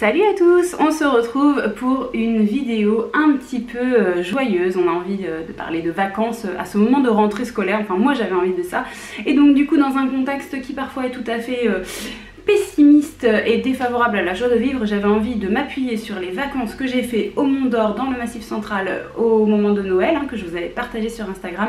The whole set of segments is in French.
Salut à tous, on se retrouve pour une vidéo un petit peu joyeuse. On a envie de parler de vacances à ce moment de rentrée scolaire, enfin moi j'avais envie de ça. Et donc du coup dans un contexte qui parfois est tout à fait pessimiste et défavorable à la joie de vivre, j'avais envie de m'appuyer sur les vacances que j'ai fait au Mont d'Or dans le Massif Central au moment de Noël, que je vous avais partagé sur Instagram,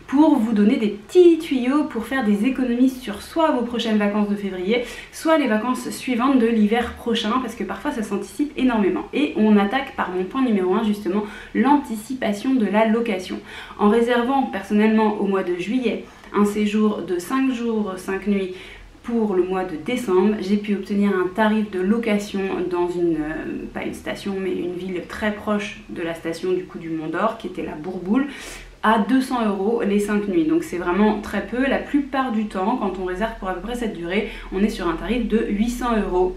pour vous donner des petits tuyaux pour faire des économies sur soit vos prochaines vacances de février, soit les vacances suivantes de l'hiver prochain, parce que parfois ça s'anticipe énormément. Et on attaque par mon point numéro 1 justement, l'anticipation de la location. En réservant personnellement au mois de juillet un séjour de 5 jours, 5 nuits, pour le mois de décembre, j'ai pu obtenir un tarif de location dans une, pas une station, mais une ville très proche de la station du coup du Mont d'Or, qui était la Bourboule, à 200 € les 5 nuits. Donc c'est vraiment très peu. La plupart du temps, quand on réserve pour à peu près cette durée, on est sur un tarif de 800 €.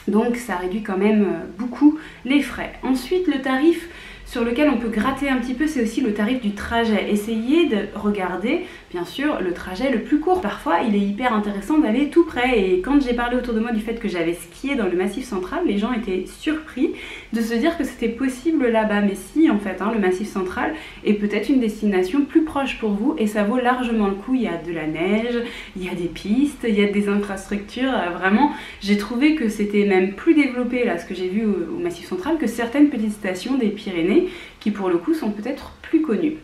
Donc ça réduit quand même beaucoup les frais. Ensuite, le tarif sur lequel on peut gratter un petit peu, c'est aussi le tarif du trajet. Essayez de regarder, bien sûr, le trajet le plus court. Parfois, il est hyper intéressant d'aller tout près. Et quand j'ai parlé autour de moi du fait que j'avais skié dans le Massif Central, les gens étaient surpris de se dire que c'était possible là-bas. Mais si, en fait, le Massif Central est peut-être une destination plus proche pour vous et ça vaut largement le coup. Il y a de la neige, il y a des pistes, il y a des infrastructures. Vraiment, j'ai trouvé que c'était même plus développé, là, ce que j'ai vu au Massif Central, que certaines petites stations des Pyrénées, qui pour le coup sont peut-être plus connus.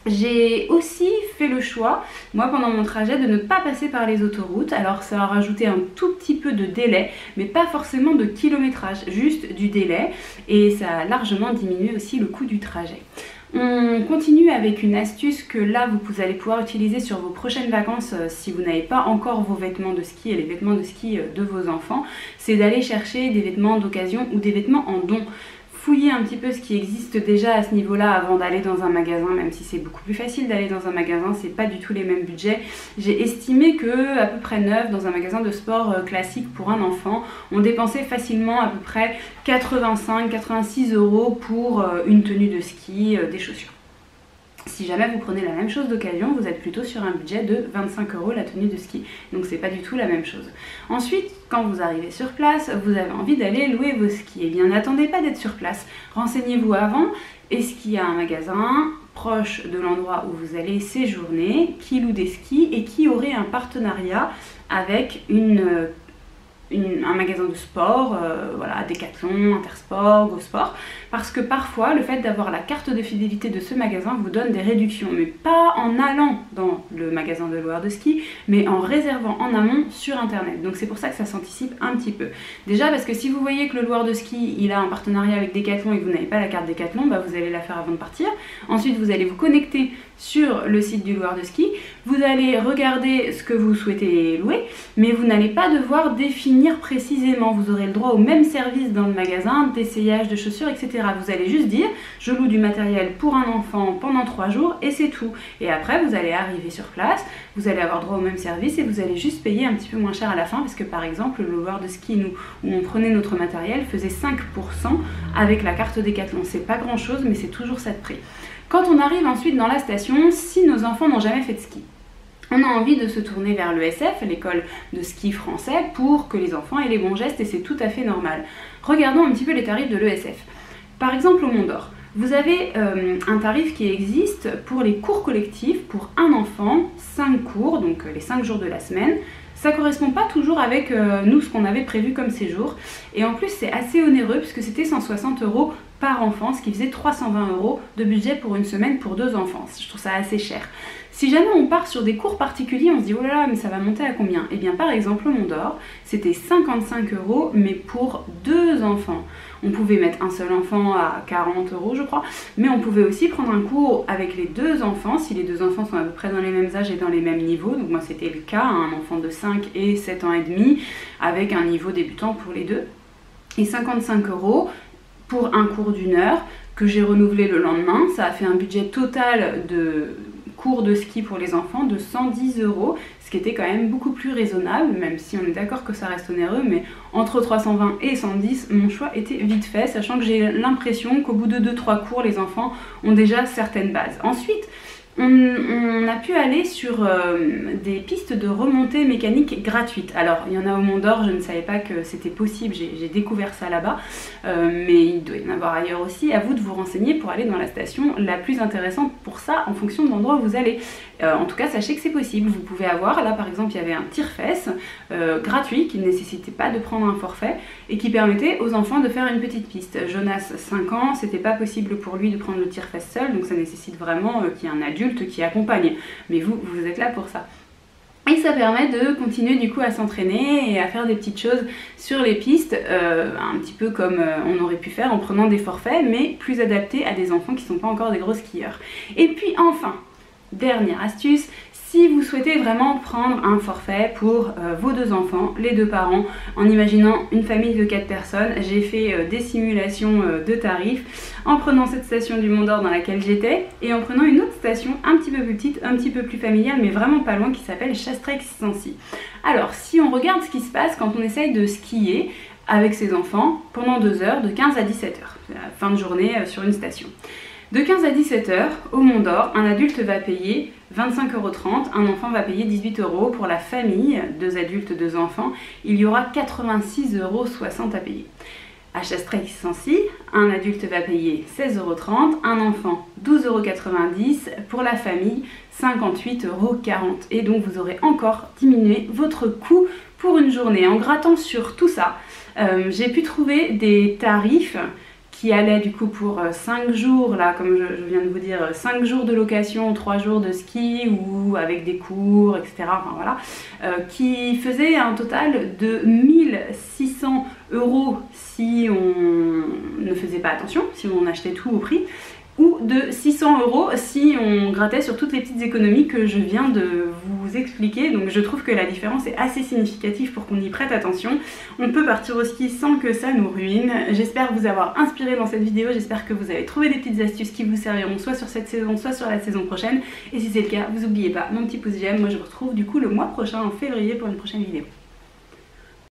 J'ai aussi fait le choix, moi pendant mon trajet, de ne pas passer par les autoroutes. Alors ça a rajouté un tout petit peu de délai, mais pas forcément de kilométrage, juste du délai. Et ça a largement diminué aussi le coût du trajet. On continue avec une astuce que là vous allez pouvoir utiliser sur vos prochaines vacances si vous n'avez pas encore vos vêtements de ski et les vêtements de ski de vos enfants. C'est d'aller chercher des vêtements d'occasion ou des vêtements en don. Fouiller un petit peu ce qui existe déjà à ce niveau-là avant d'aller dans un magasin, même si c'est beaucoup plus facile d'aller dans un magasin, c'est pas du tout les mêmes budgets. J'ai estimé que à peu près neuf dans un magasin de sport classique pour un enfant, on dépensait facilement à peu près 85-86 € pour une tenue de ski, des chaussures. Si jamais vous prenez la même chose d'occasion, vous êtes plutôt sur un budget de 25 € la tenue de ski. Donc c'est pas du tout la même chose. Ensuite, quand vous arrivez sur place, vous avez envie d'aller louer vos skis. Eh bien n'attendez pas d'être sur place. Renseignez-vous avant. Est-ce qu'il y a un magasin proche de l'endroit où vous allez séjourner, qui loue des skis et qui aurait un partenariat avec un magasin de sport, voilà, Decathlon, Intersport, Go Sport, parce que parfois le fait d'avoir la carte de fidélité de ce magasin vous donne des réductions, mais pas en allant dans le magasin de loueur de ski, mais en réservant en amont sur internet. Donc c'est pour ça que ça s'anticipe un petit peu. Déjà parce que si vous voyez que le loueur de ski il a un partenariat avec Decathlon et que vous n'avez pas la carte Decathlon, vous allez la faire avant de partir. Ensuite vous allez vous connecter sur le site du loueur de ski, vous allez regarder ce que vous souhaitez louer, mais vous n'allez pas devoir définir précisément. Vous aurez le droit au même service dans le magasin, d'essayage de chaussures, etc. Vous allez juste dire, je loue du matériel pour un enfant pendant 3 jours et c'est tout. Et après, vous allez arriver sur place, vous allez avoir droit au même service et vous allez juste payer un petit peu moins cher à la fin parce que par exemple, le loueur de ski, nous, où on prenait notre matériel, faisait 5% avec la carte Decathlon. C'est pas grand chose, mais c'est toujours ça de prix. Quand on arrive ensuite dans la station, si nos enfants n'ont jamais fait de ski, on a envie de se tourner vers l'ESF, l'école de ski français, pour que les enfants aient les bons gestes et c'est tout à fait normal. Regardons un petit peu les tarifs de l'ESF. Par exemple au Mont d'Or, vous avez un tarif qui existe pour les cours collectifs pour un enfant, 5 cours, donc les 5 jours de la semaine. Ça ne correspond pas toujours avec nous ce qu'on avait prévu comme séjour. Et en plus c'est assez onéreux puisque c'était 160 € par enfant, ce qui faisait 320 € de budget pour une semaine pour 2 enfants. Je trouve ça assez cher. Si jamais on part sur des cours particuliers, on se dit oh là là, mais ça va monter à combien? Eh bien par exemple au Mont d'Or, c'était 55 € mais pour 2 enfants. On pouvait mettre un seul enfant à 40 € je crois, mais on pouvait aussi prendre un cours avec les 2 enfants, si les 2 enfants sont à peu près dans les mêmes âges et dans les mêmes niveaux. Donc moi c'était le cas, un enfant de 5 et 7 ans et demi, avec un niveau débutant pour les deux. Et 55 € pour un cours d'1 heure que j'ai renouvelé le lendemain. Ça a fait un budget total de cours de ski pour les enfants de 110 €, ce qui était quand même beaucoup plus raisonnable, même si on est d'accord que ça reste onéreux, mais entre 320 et 110, mon choix était vite fait, sachant que j'ai l'impression qu'au bout de 2-3 cours, les enfants ont déjà certaines bases. Ensuite, on a pu aller sur des pistes de remontée mécanique gratuites. Alors il y en a au Mont d'Or, je ne savais pas que c'était possible, j'ai découvert ça là-bas, mais il doit y en avoir ailleurs aussi. À vous de vous renseigner pour aller dans la station la plus intéressante pour ça en fonction de l'endroit où vous allez. En tout cas sachez que c'est possible, vous pouvez avoir, là par exemple il y avait un tire-fesses gratuit qui ne nécessitait pas de prendre un forfait et qui permettait aux enfants de faire une petite piste. Jonas 5 ans, c'était pas possible pour lui de prendre le tire-fesses seul, donc ça nécessite vraiment qu'il y ait un adulte qui accompagne, mais vous êtes là pour ça. Et ça permet de continuer du coup à s'entraîner et à faire des petites choses sur les pistes, un petit peu comme on aurait pu faire en prenant des forfaits, mais plus adaptés à des enfants qui ne sont pas encore des gros skieurs. Et puis enfin, dernière astuce, si vous souhaitez vraiment prendre un forfait pour vos 2 enfants, les 2 parents, en imaginant une famille de 4 personnes, j'ai fait des simulations de tarifs en prenant cette station du Mont d'Or dans laquelle j'étais et en prenant une autre station un petit peu plus petite, un petit peu plus familiale, mais vraiment pas loin, qui s'appelle Chastrec-Sancy. Alors, si on regarde ce qui se passe quand on essaye de skier avec ses enfants pendant 2 heures, de 15 à 17 heures, c'est la fin de journée sur une station. De 15 à 17 heures, au Mont d'Or, un adulte va payer 25,30 €, un enfant va payer 18 €. Pour la famille, 2 adultes, 2 enfants, il y aura 86,60 € à payer. À Chastrec-Sancy, un adulte va payer 16,30 €, un enfant 12,90 €, pour la famille 58,40 €. Et donc vous aurez encore diminué votre coût pour une journée. En grattant sur tout ça, j'ai pu trouver des tarifs qui allait du coup pour 5 jours, là comme je viens de vous dire, 5 jours de location, 3 jours de ski ou avec des cours, etc. Enfin voilà, qui faisait un total de 1600 € si on ne faisait pas attention, si on achetait tout au prix, ou de 600 € si on grattait sur toutes les petites économies que je viens de vous expliquer. Donc je trouve que la différence est assez significative pour qu'on y prête attention. On peut partir au ski sans que ça nous ruine. J'espère vous avoir inspiré dans cette vidéo, j'espère que vous avez trouvé des petites astuces qui vous serviront soit sur cette saison, soit sur la saison prochaine. Et si c'est le cas, vous n'oubliez pas mon petit pouce j'aime. Moi je vous retrouve du coup le mois prochain en février pour une prochaine vidéo.